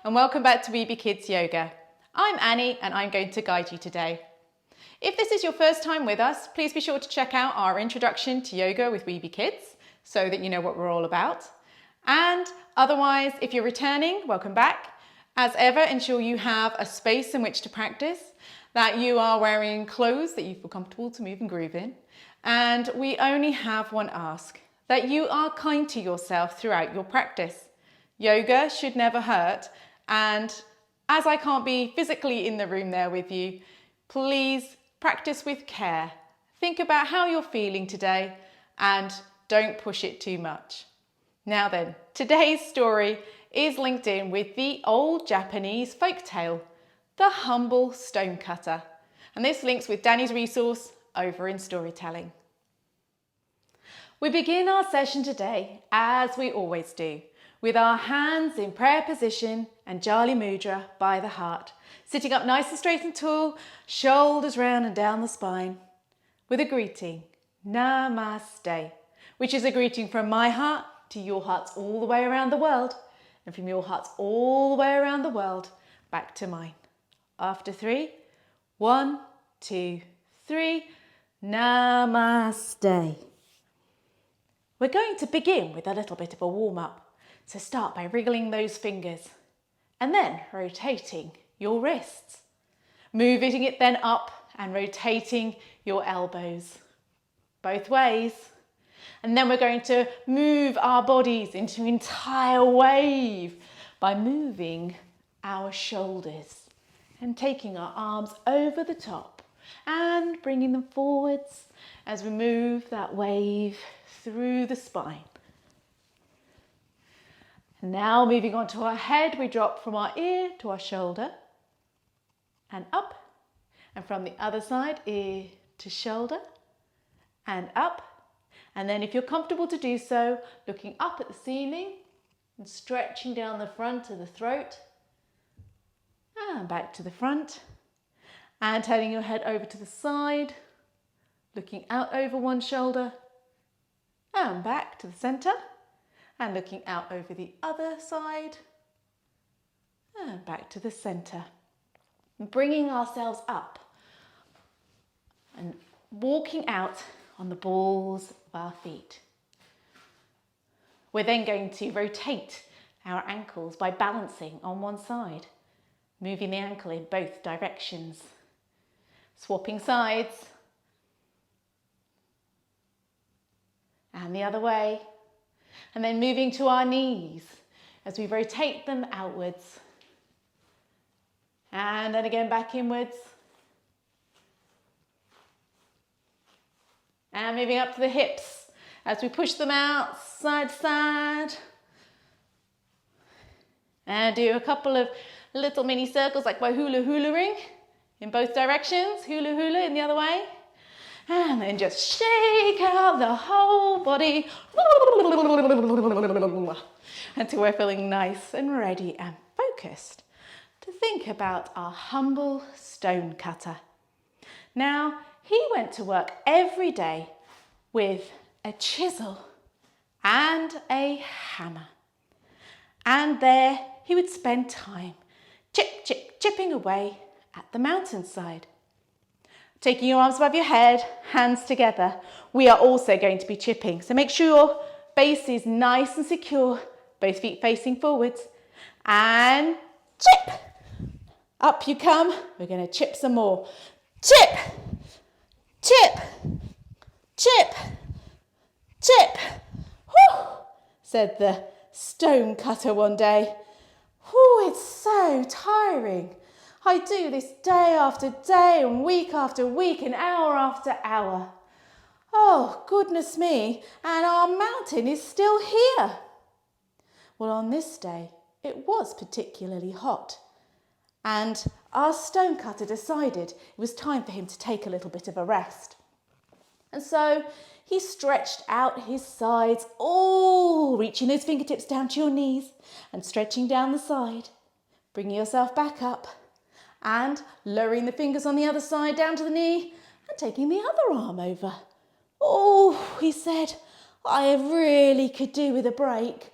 and welcome back to Weeby Kids Yoga. I'm Annie and I'm going to guide you today. If this is your first time with us, please be sure to check out our introduction to yoga with Weeby Kids so that you know what we're all about. And otherwise, if you're returning, welcome back. As ever, ensure you have a space in which to practice, that you are wearing clothes that you feel comfortable to move and groove in. And we only have one ask, that you are kind to yourself throughout your practice. Yoga should never hurt, and as I can't be physically in the room there with you, please practice with care. Think about how you're feeling today and don't push it too much. Now then, today's story is linked in with the old Japanese folktale, The Humble Stonecutter. And this links with Danny's resource over in storytelling. We begin our session today, as we always do, with our hands in prayer position, anjali mudra by the heart, sitting up nice and straight and tall, shoulders round and down the spine, with a greeting, Namaste, which is a greeting from my heart to your hearts all the way around the world, and from your hearts all the way around the world, back to mine. After 3, 1, 2, 3, Namaste. We're going to begin with a little bit of a warm-up. So start by wriggling those fingers and then rotating your wrists. Moving it then up and rotating your elbows both ways. And then we're going to move our bodies into an entire wave by moving our shoulders and taking our arms over the top and bringing them forwards as we move that wave through the spine. And now moving on to our head, we drop from our ear to our shoulder and up, and from the other side, ear to shoulder and up. And then if you're comfortable to do so, looking up at the ceiling and stretching down the front of the throat and back to the front, and turning your head over to the side, looking out over one shoulder and back to the center. And looking out over the other side and back to the center. Bringing ourselves up and walking out on the balls of our feet. We're then going to rotate our ankles by balancing on one side, moving the ankle in both directions, swapping sides, and the other way. And then moving to our knees as we rotate them outwards. And then again back inwards. And moving up to the hips as we push them out side to side. And do a couple of little mini circles like by hula-hula-ing in both directions. Hula-hula in the other way. And then just shake out the whole body until we're feeling nice and ready and focused to think about our humble stonecutter. Now, he went to work every day with a chisel and a hammer. And there he would spend time chipping away at the mountainside. Taking your arms above your head, hands together, we are also going to be chipping. So make sure your base is nice and secure, both feet facing forwards, and chip. Up you come. We're going to chip some more. Chip, chip, chip, chip. Whew, said the stonecutter one day. Whew, it's so tiring. I do this day after day and week after week and hour after hour. Oh, goodness me, and our mountain is still here. Well, on this day, it was particularly hot, and our stonecutter decided it was time for him to take a little bit of a rest. And so he stretched out his sides, all reaching those fingertips down to your knees and stretching down the side, bringing yourself back up, and lowering the fingers on the other side down to the knee and taking the other arm over. Oh, he said, I really could do with a break.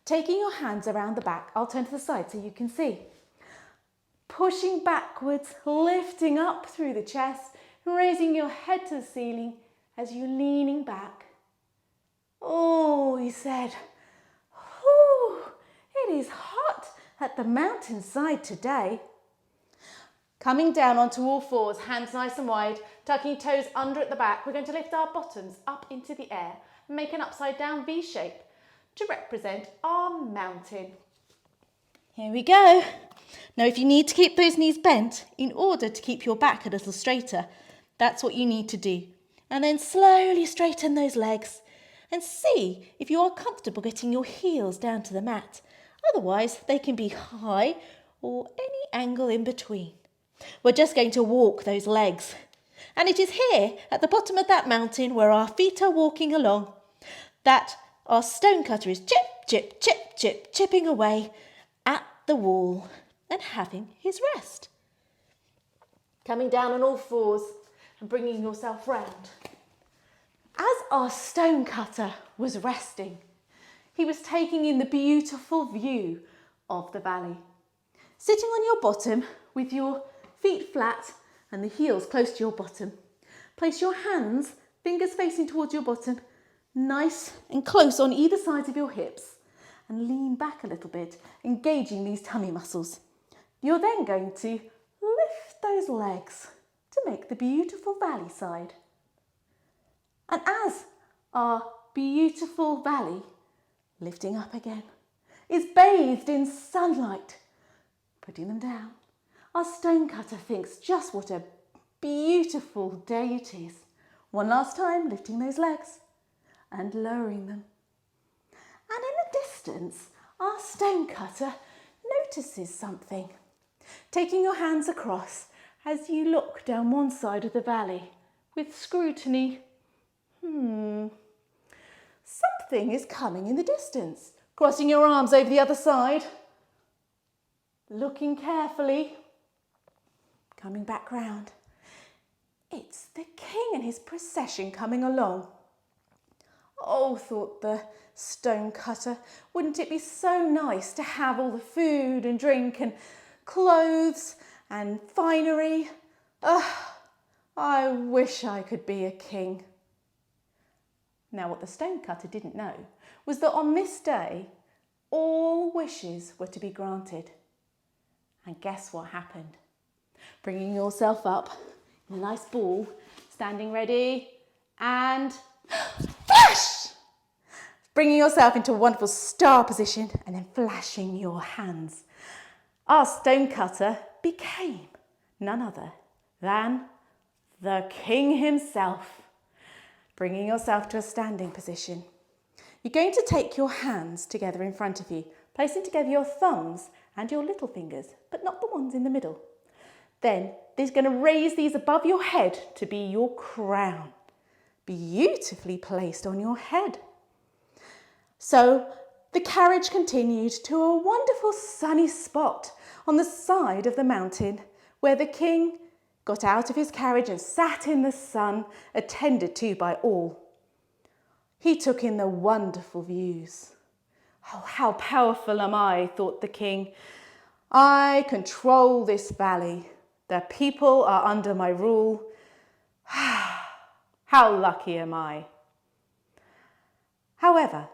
Taking your hands around the back, I'll turn to the side so you can see. Pushing backwards, lifting up through the chest, raising your head to the ceiling as you're leaning back. Oh, he said, "Whew, it is hot at the mountainside today." Coming down onto all fours, hands nice and wide, tucking toes under at the back, we're going to lift our bottoms up into the air and make an upside down V shape to represent our mountain. Here we go. Now, if you need to keep those knees bent in order to keep your back a little straighter, that's what you need to do. And then slowly straighten those legs and see if you are comfortable getting your heels down to the mat. Otherwise, they can be high or any angle in between. We're just going to walk those legs. And it is here at the bottom of that mountain where our feet are walking along that our stonecutter is chip, chip, chip, chip, chipping away at the wall and having his rest. Coming down on all fours and bringing yourself round. As our stonecutter was resting, he was taking in the beautiful view of the valley. Sitting on your bottom with your feet flat and the heels close to your bottom. Place your hands, fingers facing towards your bottom, nice and close on either side of your hips, and lean back a little bit, engaging these tummy muscles. You're then going to lift those legs to make the beautiful valley side. And as our beautiful valley, lifting up again, is bathed in sunlight, putting them down, our stonecutter thinks just what a beautiful day it is. One last time, lifting those legs and lowering them. And in the distance, our stonecutter notices something. Taking your hands across as you look down one side of the valley with scrutiny. Something is coming in the distance. Crossing your arms over the other side. Looking carefully. Coming back round. It's the king and his procession coming along. Oh, thought the stonecutter, wouldn't it be so nice to have all the food and drink and clothes and finery? I wish I could be a king. Now, what the stonecutter didn't know was that on this day, all wishes were to be granted. And guess what happened? Bringing yourself up in a nice ball, standing ready, and flash! Bringing yourself into a wonderful star position and then flashing your hands. Our stonecutter became none other than the king himself. Bringing yourself to a standing position. You're going to take your hands together in front of you, placing together your thumbs and your little fingers, but not the ones in the middle. Then there's going to raise these above your head to be your crown, beautifully placed on your head. So the carriage continued to a wonderful sunny spot on the side of the mountain where the king got out of his carriage and sat in the sun, attended to by all. He took in the wonderful views. Oh, how powerful am I, thought the king. I control this valley. The people are under my rule. How lucky am I? However,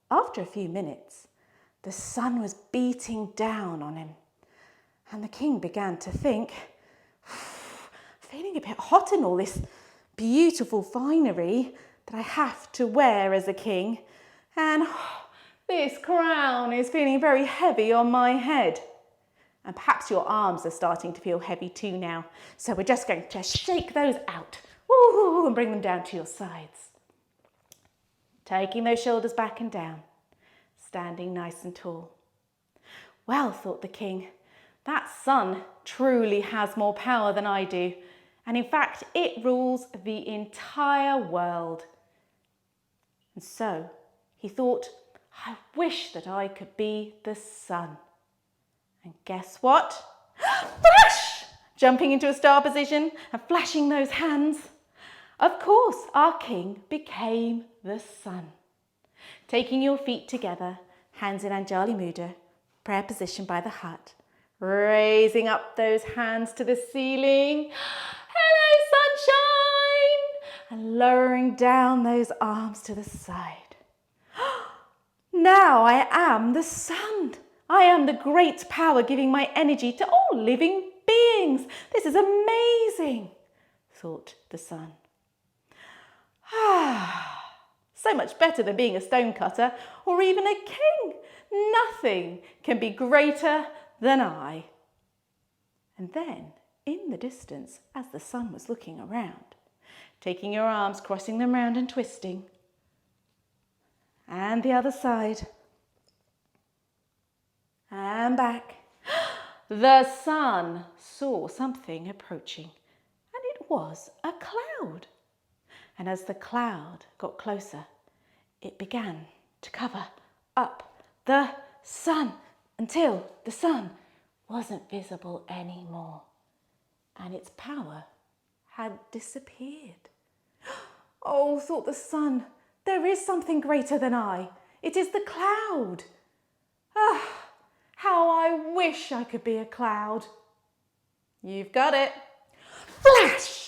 after a few minutes, the sun was beating down on him, and the king began to think, feeling a bit hot in all this beautiful finery that I have to wear as a king, and this crown is feeling very heavy on my head. And perhaps your arms are starting to feel heavy too now. So we're just going to shake those out. Woo, and bring them down to your sides. Taking those shoulders back and down. Standing nice and tall. Well, thought the king, that sun truly has more power than I do. And in fact, it rules the entire world. And so he thought, I wish that I could be the sun. And guess what? Flash! Jumping into a star position and flashing those hands. Of course, our king became the sun. Taking your feet together, Hands in Anjali mudra, prayer position by the hut. Raising up those hands to the ceiling. Hello, sunshine! And lowering down those arms to the side. Now I am the sun. I am the great power giving my energy to all living beings. This is amazing, thought the sun. So much better than being a stonecutter or even a king. Nothing can be greater than I. And then, in the distance, as the sun was looking around, taking your arms, crossing them round and twisting, and the other side, and back, the sun saw something approaching, and it was a cloud. And as the cloud got closer, it began to cover up the sun until the sun wasn't visible anymore, and its power had disappeared. Oh, thought the sun, there is something greater than I. It is the cloud. How I wish I could be a cloud. You've got it. Flash!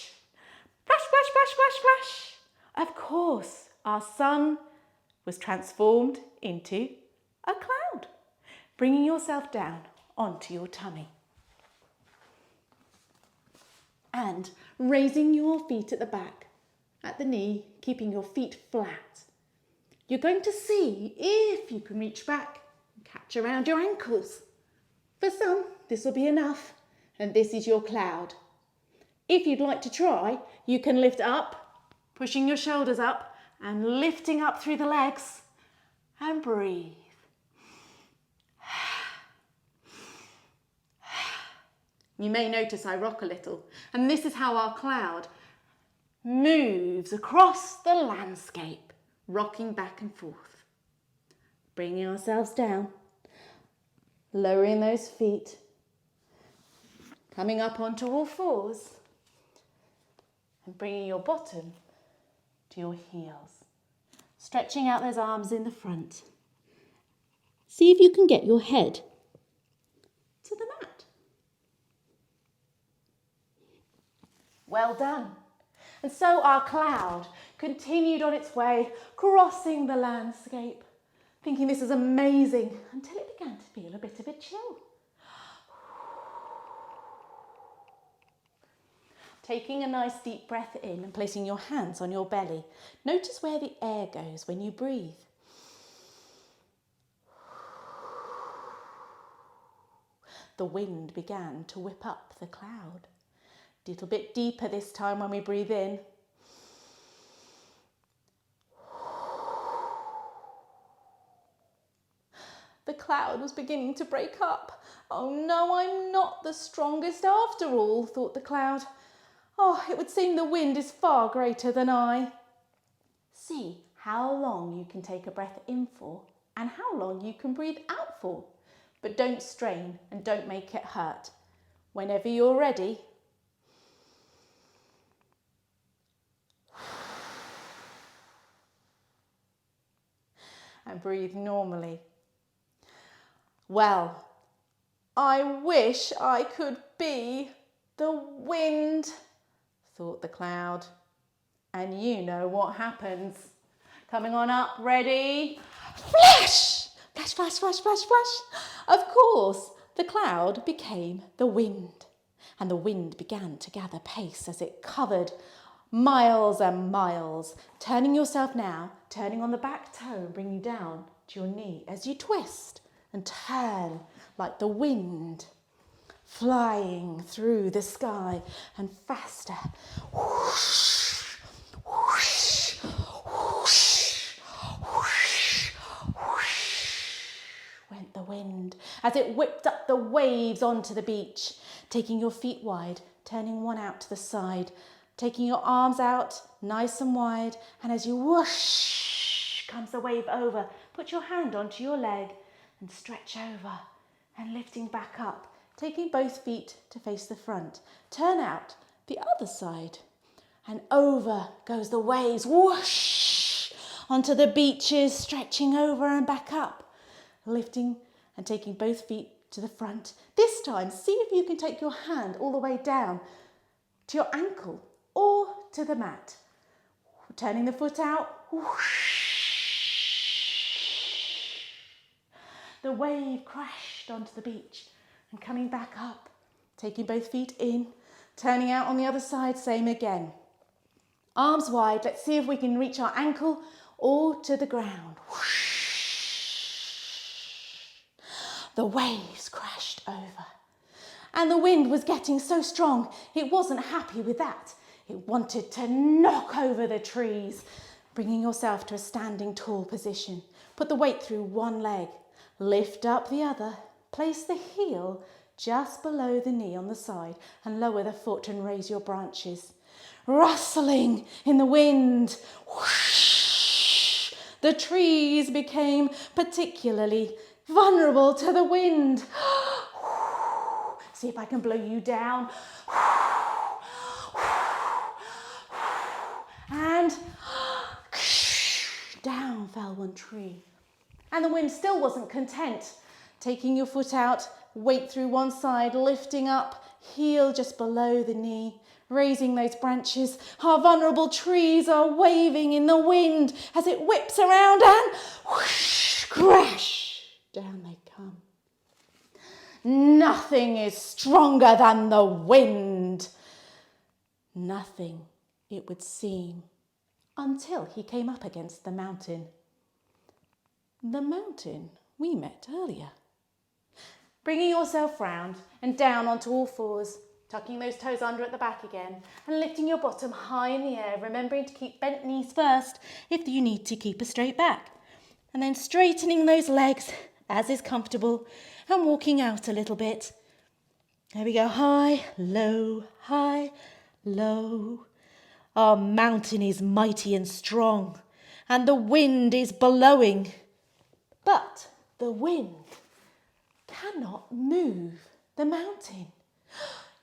Flash, flash, flash, flash, flash. Of course, our sun was transformed into a cloud, bringing yourself down onto your tummy. And raising your feet at the back, at the knee, keeping your feet flat. You're going to see if you can reach back and catch around your ankles. For some, this will be enough, and this is your cloud. If you'd like to try, you can lift up, pushing your shoulders up and lifting up through the legs, and breathe. You may notice I rock a little, and this is how our cloud moves across the landscape, rocking back and forth. Bringing ourselves down, lowering those feet, coming up onto all fours, and bringing your bottom to your heels. Stretching out those arms in the front. See if you can get your head to the mat. Well done. And so our cloud continued on its way, crossing the landscape, thinking this is amazing, until it began to feel a bit of a chill. Taking a nice deep breath in and placing your hands on your belly. Notice where the air goes when you breathe. The wind began to whip up the cloud. A little bit deeper this time when we breathe in. The cloud was beginning to break up. Oh no, I'm not the strongest after all, thought the cloud. Oh, it would seem the wind is far greater than I. See how long you can take a breath in for and how long you can breathe out for. But don't strain and don't make it hurt. Whenever you're ready, and breathe normally. Well, I wish I could be the wind, thought the cloud. And you know what happens. Coming on up, ready? Flash! Flash, flash, flash, flash, flash. Of course, the cloud became the wind. And the wind began to gather pace as it covered miles and miles. Turning yourself now, turning on the back toe and bringing down to your knee as you twist and turn like the wind, flying through the sky and faster. Whoosh, whoosh, whoosh, whoosh, whoosh, went the wind as it whipped up the waves onto the beach, taking your feet wide, turning one out to the side, taking your arms out nice and wide, and as you whoosh comes the wave over, put your hand onto your leg and stretch over and lifting back up, taking both feet to face the front. Turn out the other side and over goes the waves, whoosh, onto the beaches, stretching over and back up. lifting and taking both feet to the front. This time, see if you can take your hand all the way down to your ankle or to the mat. Turning the foot out. The wave crashed onto the beach and coming back up, taking both feet in, turning out on the other side, same again. Arms wide, let's see if we can reach our ankle or to the ground. The waves crashed over and the wind was getting so strong it wasn't happy with that. It wanted to knock over the trees. Bringing yourself to a standing tall position. Put the weight through one leg. Lift up the other. Place the heel just below the knee on the side and lower the foot and raise your branches. Rustling in the wind. Whoosh. The trees became particularly vulnerable to the wind. See if I can blow you down. And down fell one tree. And the wind still wasn't content. Taking your foot out, weight through one side, lifting up, heel just below the knee, raising those branches. Our vulnerable trees are waving in the wind as it whips around and whoosh, crash, down they come. Nothing is stronger than the wind. Nothing, it would seem, until he came up against the mountain. The mountain we met earlier. Bringing yourself round and down onto all fours, tucking those toes under at the back again and lifting your bottom high in the air, remembering to keep bent knees first if you need to keep a straight back. And then straightening those legs as is comfortable and walking out a little bit. There we go, high, low, low. Our mountain is mighty and strong and the wind is blowing. But the wind cannot move the mountain.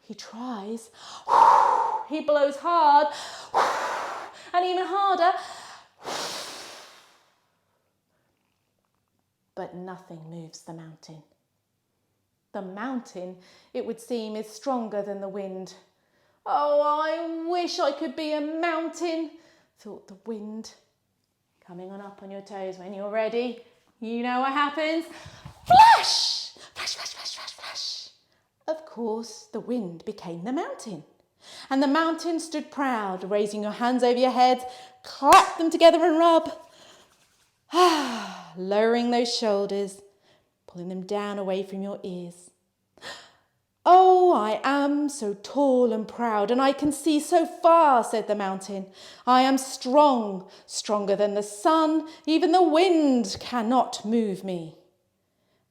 He tries. He blows hard and even harder. But nothing moves the mountain. The mountain, it would seem, is stronger than the wind. Oh, I wish I could be a mountain, thought the wind. Coming on up on your toes when you're ready. You know what happens. Flash! Flash, flash, flash, flash, flash. Of course, the wind became the mountain. And the mountain stood proud, raising your hands over your head, clap them together and rub. Lowering those shoulders, pulling them down away from your ears. Oh, I am so tall and proud, and I can see so far, said the mountain. I am strong, stronger than the sun. Even the wind cannot move me.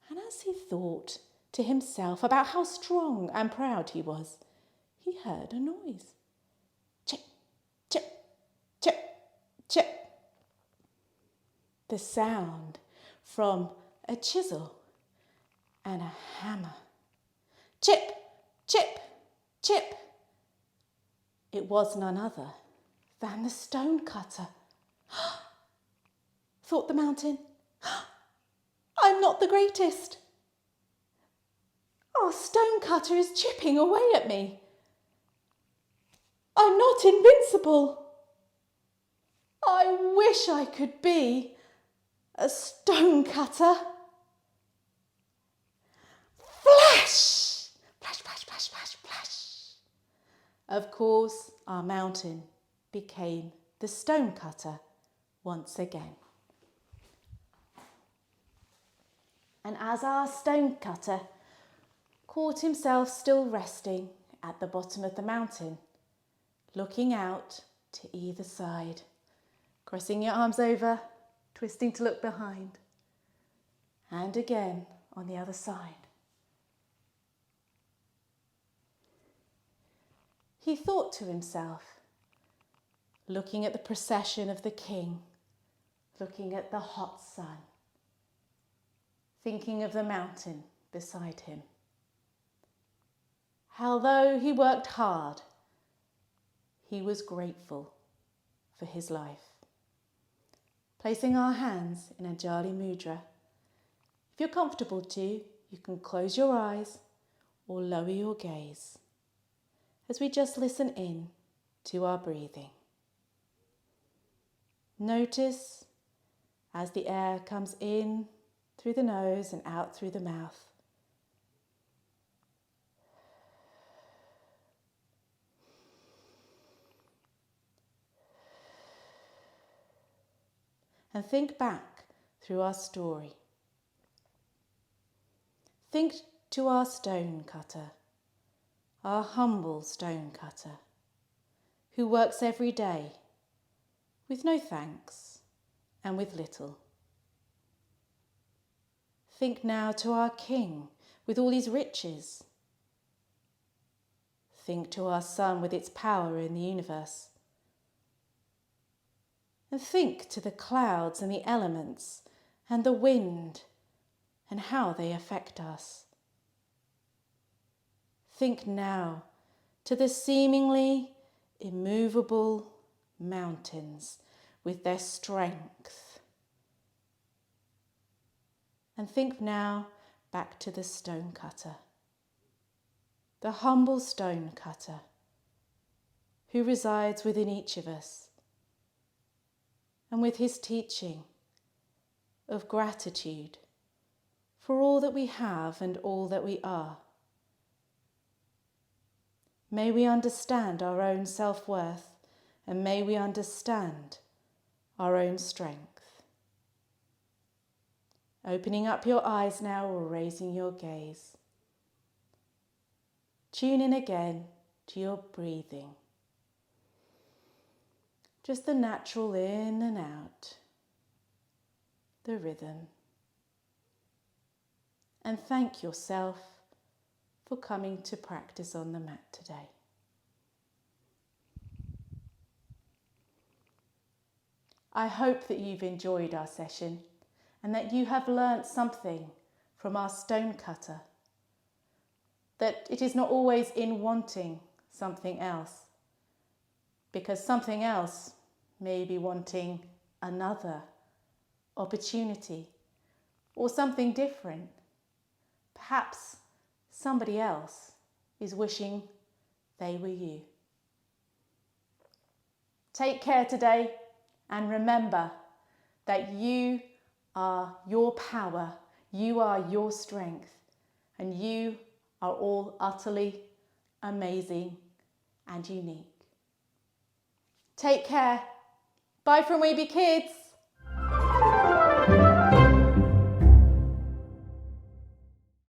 And as he thought to himself about how strong and proud he was, he heard a noise. Chip, chip, chip, chip. The sound from a chisel and a hammer. Chip, chip, chip. It was none other than the stone cutter. Thought the mountain. I'm not the greatest. Our stone cutter is chipping away at me. I'm not invincible. I wish I could be a stone cutter. Flash! Flash, flash, flash, flash, flash. Of course, our mountain became the stone cutter once again. And as our stone cutter caught himself still resting at the bottom of the mountain, looking out to either side, crossing your arms over, twisting to look behind, and again on the other side. He thought to himself, looking at the procession of the king, looking at the hot sun, thinking of the mountain beside him. How though he worked hard, he was grateful for his life. Placing our hands in anjali mudra, If you're comfortable to, you can close your eyes or lower your gaze as we just listen in to our breathing. Notice as the air comes in through the nose and out through the mouth. And think back through our story. Think to our stone cutter, our humble stone cutter, who works every day with no thanks and with little. Think now to our king with all his riches. Think to our sun with its power in the universe. And think to the clouds and the elements and the wind and how they affect us. Think now to the seemingly immovable mountains with their strength. And think now back to the stone cutter, the humble stone cutter who resides within each of us, and with his teaching of gratitude for all that we have and all that we are. May we understand our own self-worth, and may we understand our own strength. Opening up your eyes now or raising your gaze. Tune in again to your breathing. Just the natural in and out, the rhythm. And thank yourself for coming to practice on the mat today. I hope that you've enjoyed our session and that you have learnt something from our stone cutter, that it is not always in wanting something else, because something else may be wanting another opportunity or something different. Perhaps somebody else is wishing they were you. Take care today, and remember that you are your power, you are your strength, and you are all utterly amazing and unique. Take care. Bye from Weeby Kids.